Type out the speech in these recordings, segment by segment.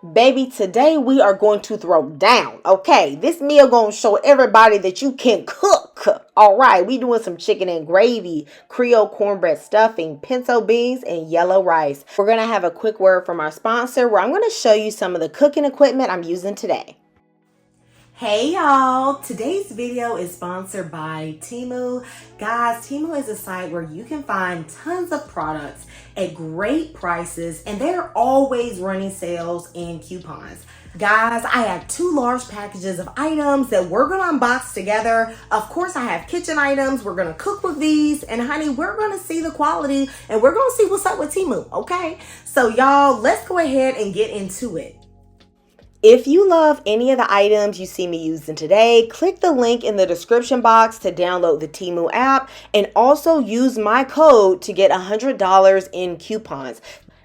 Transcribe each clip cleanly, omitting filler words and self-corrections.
Baby, today we are going to throw down, okay? This meal gonna show everybody that you can cook. All right, we doing some chicken and gravy, Creole cornbread stuffing, pinto beans, and yellow rice. We're gonna have a quick word from our sponsor where I'm gonna show you some of the cooking equipment I'm using today. Hey y'all, today's video is sponsored by Temu. Guys, Temu is a site where you can find tons of products at great prices, and they're always running sales and coupons. Guys, I have 2 large packages of items that we're gonna unbox together. Of course, I have kitchen items. We're gonna cook with these, and honey, we're gonna see the quality and we're gonna see what's up with Temu, okay? So y'all, let's go ahead and get into it. If you love any of the items you see me using today, click the link in the description box to download the Temu app and also use my code to get $100 in coupons.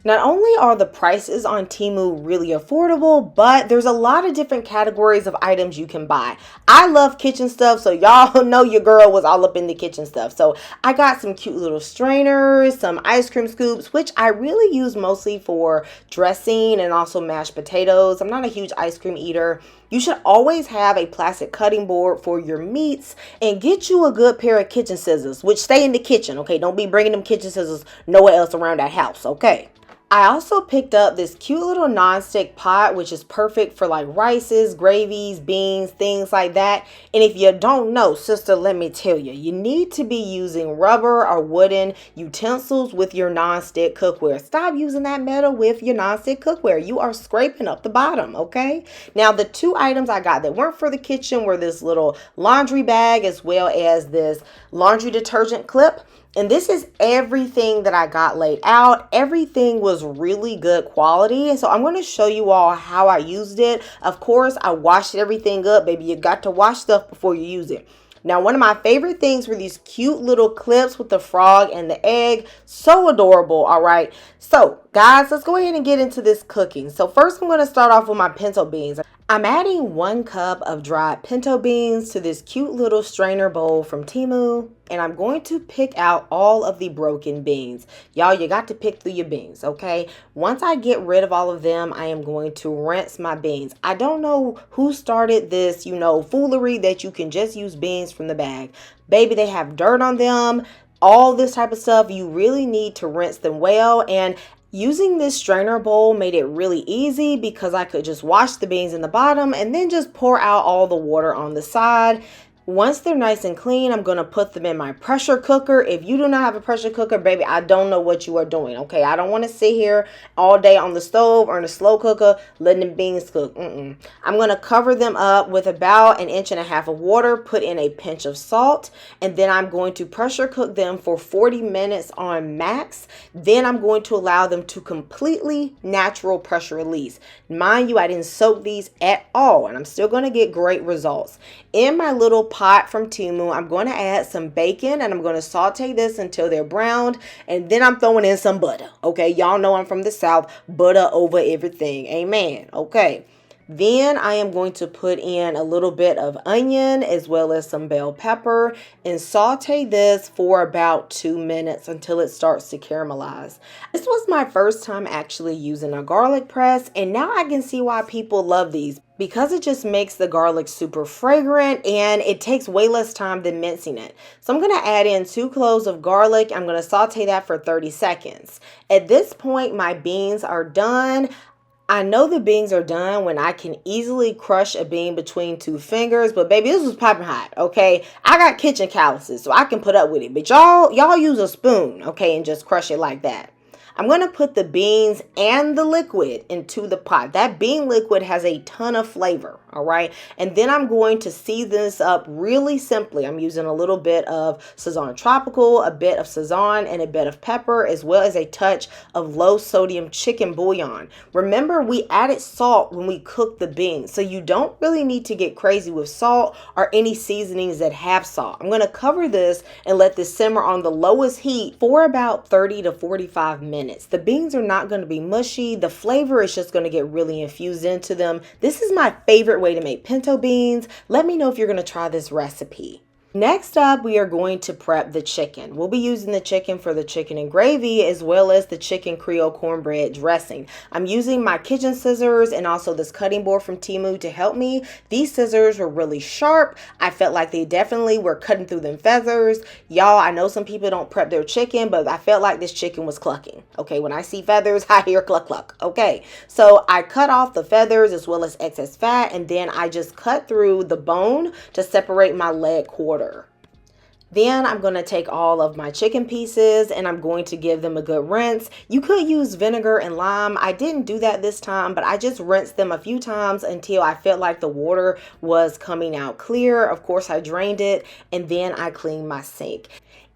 Not only are the prices on Temu really affordable, but there's a lot of different categories of items you can buy. I love kitchen stuff, so y'all know your girl was all up in the kitchen stuff. So I got some cute little strainers, some ice cream scoops, which I really use mostly for dressing and also mashed potatoes. I'm not a huge ice cream eater. You should always have a plastic cutting board for your meats, and get you a good pair of kitchen scissors, which stay in the kitchen, okay? Don't be bringing them kitchen scissors nowhere else around that house, okay? I also picked up this cute little non-stick pot, which is perfect for like rices, gravies, beans, things like that. And if you don't know, sister, let me tell you, you need to be using rubber or wooden utensils with your non-stick cookware. Stop using that metal with your non-stick cookware. You are scraping up the bottom, okay? Now, the 2 items I got that weren't for the kitchen were this little laundry bag as well as this laundry detergent clip. And this is everything that I got laid out. Everything was really good quality. And so I'm going to show you all how I used it. Of course, I washed everything up, baby. You got to wash stuff before you use it. Now, one of my favorite things were these cute little clips with the frog and the egg. So adorable, all right? So, guys, let's go ahead and get into this cooking. So first, I'm going to start off with my pinto beans. I'm adding 1 cup of dried pinto beans to this cute little strainer bowl from Temu, and I'm going to pick out all of the broken beans. Y'all, you got to pick through your beans, okay? Once I get rid of all of them, I am going to rinse my beans. I don't know who started this, foolery that you can just use beans from the bag. Baby, they have dirt on them, all this type of stuff. You really need to rinse them well, and using this strainer bowl made it really easy because I could just wash the beans in the bottom and then just pour out all the water on the side. Once they're nice and clean, I'm going to put them in my pressure cooker. If you do not have a pressure cooker, baby, I don't know what you are doing, okay? I don't want to sit here all day on the stove or in a slow cooker letting the beans cook. I'm going to cover them up with about 1.5 inches of water, put in a pinch of salt, and then I'm going to pressure cook them for 40 minutes on max. Then I'm going to allow them to completely natural pressure release. Mind you, I didn't soak these at all, and I'm still going to get great results. In my little pot from Temu, I'm going to add some bacon, and I'm going to saute this until they're browned, and then I'm throwing in some butter. Okay, y'all know I'm from the South. Butter over everything. Amen. Okay. Then I am going to put in a little bit of onion as well as some bell pepper and saute this for about 2 minutes until it starts to caramelize. This was my first time actually using a garlic press, and now I can see why people love these, because it just makes the garlic super fragrant and it takes way less time than mincing it. So I'm going to add in 2 cloves of garlic. I'm going to saute that for 30 seconds. At this point, my beans are done. I know the beans are done when I can easily crush a bean between 2 fingers, but baby, this was popping hot, okay? I got kitchen calluses, so I can put up with it, but y'all use a spoon, okay, and just crush it like that. I'm going to put the beans and the liquid into the pot. That bean liquid has a ton of flavor, all right? And then I'm going to season this up really simply. I'm using a little bit of Sazon Tropical, a bit of Sazon, and a bit of pepper, as well as a touch of low sodium chicken bouillon. Remember, we added salt when we cooked the beans, so you don't really need to get crazy with salt or any seasonings that have salt. I'm going to cover this and let this simmer on the lowest heat for about 30 to 45 minutes. The beans are not going to be mushy. The flavor is just going to get really infused into them. This is my favorite way to make pinto beans. Let me know if you're going to try this recipe. Next up, we are going to prep the chicken. We'll be using the chicken for the chicken and gravy as well as the chicken Creole cornbread dressing. I'm using my kitchen scissors and also this cutting board from Temu to help me. These scissors were really sharp. I felt like they definitely were cutting through them feathers. Y'all, I know some people don't prep their chicken, but I felt like this chicken was clucking. Okay, when I see feathers, I hear cluck cluck. Okay, so I cut off the feathers as well as excess fat, and then I just cut through the bone to separate my leg quarter. Then I'm going to take all of my chicken pieces and I'm going to give them a good rinse. You could use vinegar and lime. I didn't do that this time, but I just rinsed them a few times until I felt like the water was coming out clear. Of course, I drained it and then I cleaned my sink.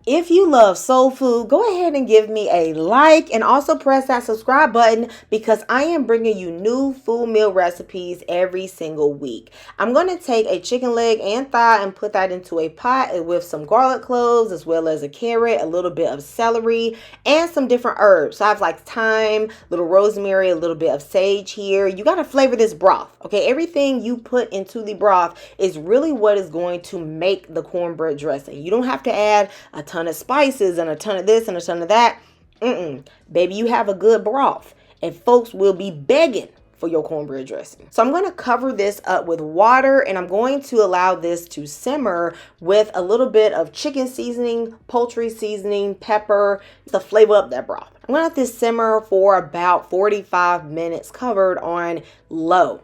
If you love soul food, go ahead and give me a like and also press that subscribe button because I am bringing you new full meal recipes every single week. I'm going to take a chicken leg and thigh and put that into a pot with some garlic cloves as well as a carrot, a little bit of celery, and some different herbs. So I have like thyme, little rosemary, a little bit of sage here. You got to flavor this broth. Okay, everything you put into the broth is really what is going to make the cornbread dressing. You don't have to add a ton of spices and a ton of this and a ton of that. Baby, you have a good broth and folks will be begging for your cornbread dressing. So I'm going to cover this up with water and I'm going to allow this to simmer with a little bit of chicken seasoning, poultry seasoning, pepper to flavor up that broth. I'm going to let this simmer for about 45 minutes covered on low.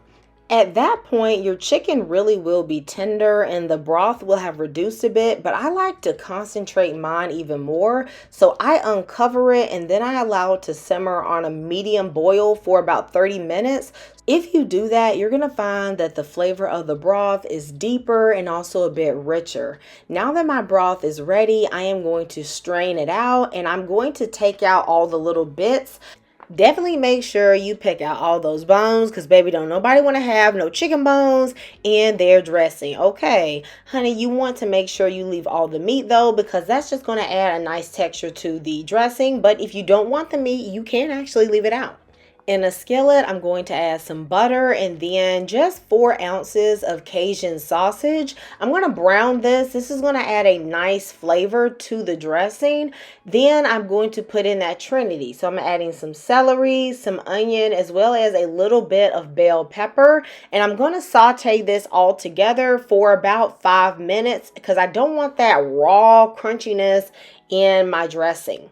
At that point, your chicken really will be tender and the broth will have reduced a bit, but I like to concentrate mine even more. So I uncover it and then I allow it to simmer on a medium boil for about 30 minutes. If you do that, you're going to find that the flavor of the broth is deeper and also a bit richer. Now that my broth is ready, I am going to strain it out and I'm going to take out all the little bits. Definitely make sure you pick out all those bones because baby, don't nobody want to have no chicken bones in their dressing. Okay, honey, you want to make sure you leave all the meat though because that's just going to add a nice texture to the dressing. But if you don't want the meat, you can actually leave it out. In a skillet, I'm going to add some butter and then just 4 ounces of Cajun sausage. I'm going to brown this. This is going to add a nice flavor to the dressing. Then I'm going to put in that trinity. So I'm adding some celery, some onion, as well as a little bit of bell pepper. And I'm going to saute this all together for about 5 minutes because I don't want that raw crunchiness in my dressing.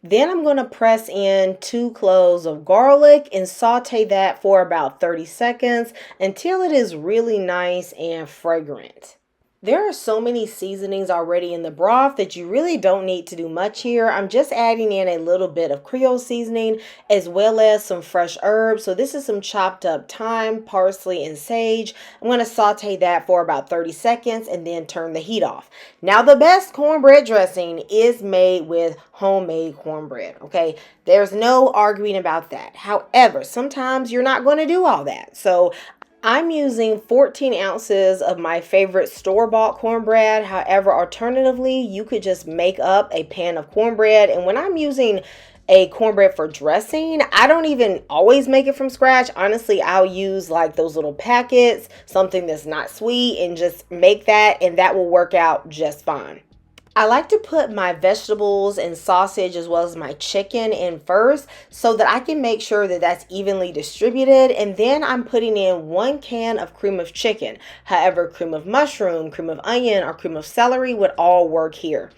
Then I'm going to press in 2 cloves of garlic and saute that for about 30 seconds until it is really nice and fragrant. There are so many seasonings already in the broth that you really don't need to do much here. I'm just adding in a little bit of Creole seasoning as well as some fresh herbs. So this is some chopped up thyme, parsley, and sage. I'm going to saute that for about 30 seconds and then turn the heat off. Now the best cornbread dressing is made with homemade cornbread, okay? There's no arguing about that. However, sometimes you're not going to do all that. So I'm using 14 ounces of my favorite store-bought cornbread. However, alternatively, you could just make up a pan of cornbread. And when I'm using a cornbread for dressing, I don't even always make it from scratch. Honestly, I'll use like those little packets, something that's not sweet, and just make that, and that will work out just fine. I like to put my vegetables and sausage as well as my chicken in first so that I can make sure that that's evenly distributed. And then I'm putting in 1 can of cream of chicken. However, cream of mushroom, cream of onion, or cream of celery would all work here.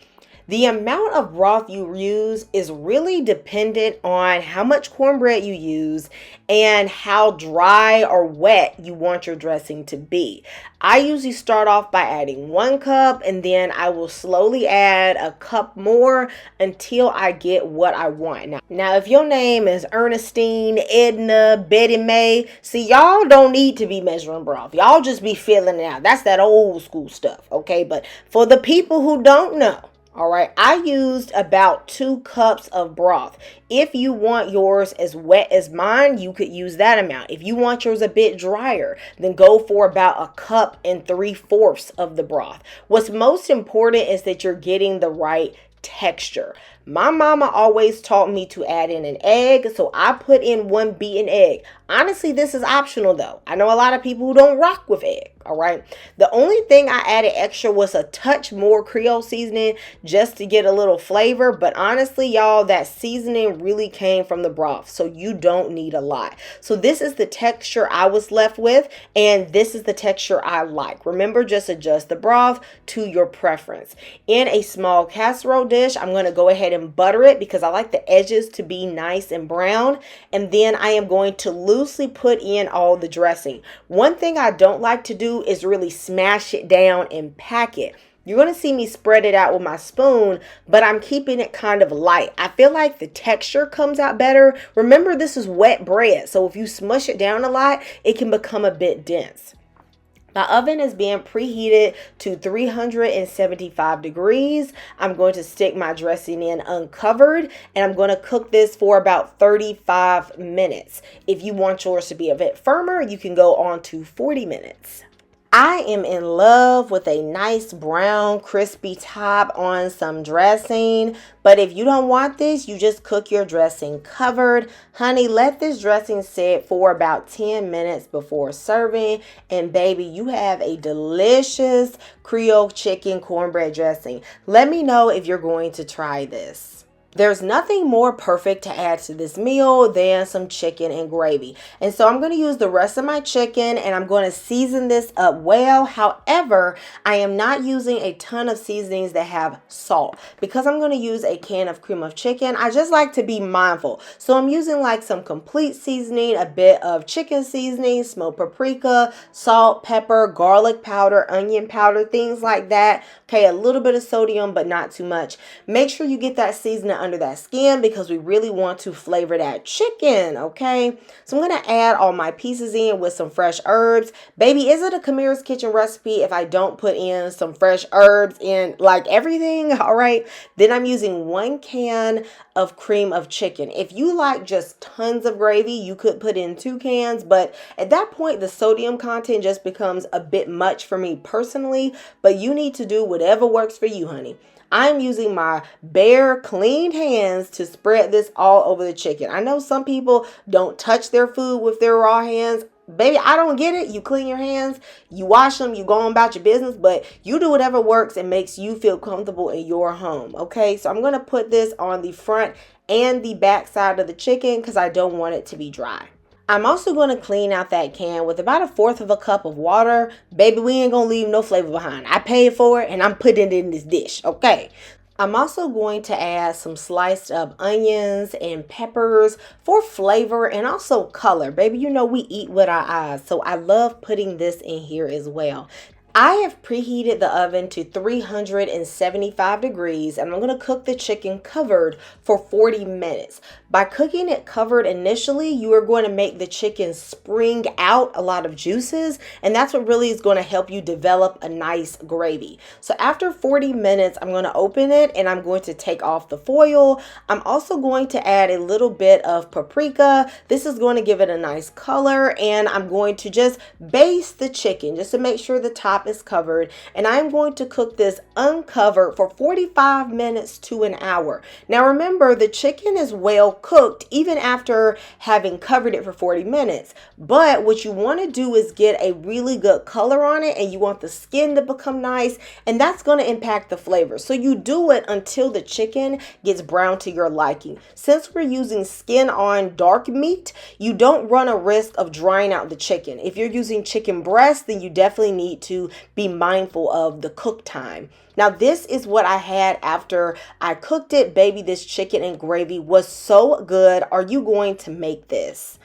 The amount of broth you use is really dependent on how much cornbread you use and how dry or wet you want your dressing to be. I usually start off by adding 1 cup and then I will slowly add a cup more until I get what I want. Now if your name is Ernestine, Edna, Betty May, see, y'all don't need to be measuring broth. Y'all just be filling it out. That's that old school stuff, okay? But for the people who don't know, all right, I used about 2 cups of broth. If you want yours as wet as mine, you could use that amount. If you want yours a bit drier, then go for about 1 cup and 3/4 of the broth. What's most important is that you're getting the right texture. My mama always taught me to add in an egg, so I put in 1 beaten egg. Honestly, this is optional though. I know a lot of people who don't rock with egg. All right. The only thing I added extra was a touch more Creole seasoning just to get a little flavor. But honestly, y'all, that seasoning really came from the broth. So you don't need a lot. So this is the texture I was left with. And this is the texture I like. Remember, just adjust the broth to your preference. In a small casserole dish, I'm going to go ahead and butter it because I like the edges to be nice and brown. And then I am going to loosely put in all the dressing. One thing I don't like to do is really smash it down and pack it. You're going to see me spread it out with my spoon, but I'm keeping it kind of light. I feel like the texture comes out better. Remember, this is wet bread, so if you smush it down a lot, it can become a bit dense. My oven is being preheated to 375 degrees. I'm going to stick my dressing in uncovered, and I'm going to cook this for about 35 minutes. If you want yours to be a bit firmer, you can go on to 40 minutes. I am in love with a nice brown crispy top on some dressing, but if you don't want this, you just cook your dressing covered. Honey, let this dressing sit for about 10 minutes before serving, and baby, you have a delicious Creole chicken cornbread dressing. Let me know if you're going to try this. There's nothing more perfect to add to this meal than some chicken and gravy. And so I'm going to use the rest of my chicken and I'm going to season this up well. However, I am not using a ton of seasonings that have salt because I'm going to use a can of cream of chicken. I just like to be mindful. So I'm using like some complete seasoning, a bit of chicken seasoning, smoked paprika, salt, pepper, garlic powder, onion powder, things like that. Okay, a little bit of sodium, but not too much. Make sure you get that seasoning under that skin because we really want to flavor that chicken, okay? So I'm going to add all my pieces in with some fresh herbs. Baby, is it a Kamira's Kitchen recipe if I don't put in some fresh herbs in like everything? All right. Then I'm using 1 can of cream of chicken. If you like just tons of gravy, you could put in 2 cans, but at that point, the sodium content just becomes a bit much for me personally, but you need to do whatever works for you, honey. I'm using my bare, clean hands to spread this all over the chicken. I know some people don't touch their food with their raw hands. Baby, I don't get it. You clean your hands, you wash them, you go on about your business, but you do whatever works and makes you feel comfortable in your home, okay? So I'm going to put this on the front and the back side of the chicken because I don't want it to be dry. I'm also going to clean out that can with about 1/4 of a cup of water. Baby, we ain't going to leave no flavor behind. I paid for it and I'm putting it in this dish, okay? I'm also going to add some sliced up onions and peppers for flavor and also color. Baby, you know we eat with our eyes, so I love putting this in here as well. I have preheated the oven to 375 degrees and I'm going to cook the chicken covered for 40 minutes. By cooking it covered initially, you are going to make the chicken spring out a lot of juices, and that's what really is going to help you develop a nice gravy. So after 40 minutes, I'm going to open it and I'm going to take off the foil. I'm also going to add a little bit of paprika. This is going to give it a nice color, and I'm going to just baste the chicken just to make sure the top is covered, and I'm going to cook this uncovered for 45 minutes to an hour. Now remember, the chicken is well cooked even after having covered it for 40 minutes, but what you want to do is get a really good color on it, and you want the skin to become nice, and that's going to impact the flavor. So you do it until the chicken gets brown to your liking. Since we're using skin on dark meat, you don't run a risk of drying out the chicken. If you're using chicken breast, then you definitely need to be mindful of the cook time. Now, this is what I had after I cooked it. Baby, this chicken and gravy was so good. Are you going to make this?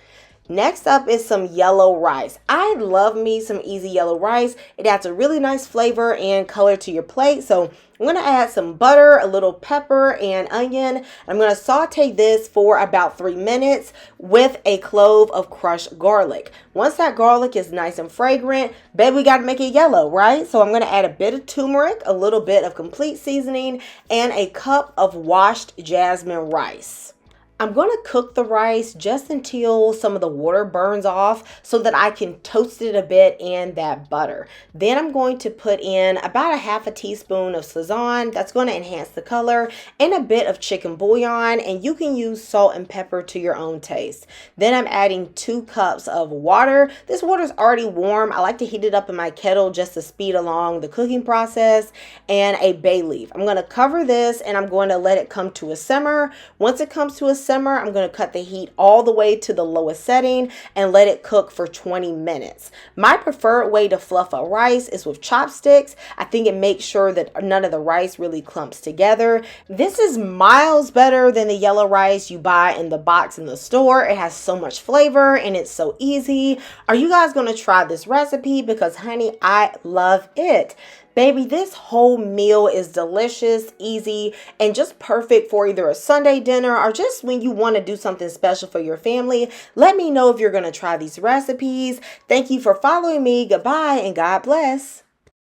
Next up is some yellow rice. I love me some easy yellow rice. It adds a really nice flavor and color to your plate. So I'm going to add some butter, a little pepper, and onion. I'm going to saute this for about 3 minutes with a clove of crushed garlic. Once that garlic is nice and fragrant, baby, we got to make it yellow, right? So I'm going to add a bit of turmeric, a little bit of complete seasoning, and a cup of washed jasmine rice. I'm going to cook the rice just until some of the water burns off so that I can toast it a bit in that butter. Then I'm going to put in about a half a teaspoon of Sazon. That's going to enhance the color, and a bit of chicken bouillon, and you can use salt and pepper to your own taste. Then I'm adding 2 cups of water. This water is already warm. I like to heat it up in my kettle just to speed along the cooking process, and a bay leaf. I'm going to cover this and I'm going to let it come to a simmer. Once it comes to a simmer, I'm going to cut the heat all the way to the lowest setting and let it cook for 20 minutes. My preferred way to fluff up rice is with chopsticks. I think it makes sure that none of the rice really clumps together. This is miles better than the yellow rice you buy in the box in the store. It has so much flavor and it's so easy. Are you guys going to try this recipe? Because honey, I love it. Baby, this whole meal is delicious, easy, and just perfect for either a Sunday dinner or just when you want to do something special for your family. Let me know if you're going to try these recipes. Thank you for following me. Goodbye and God bless.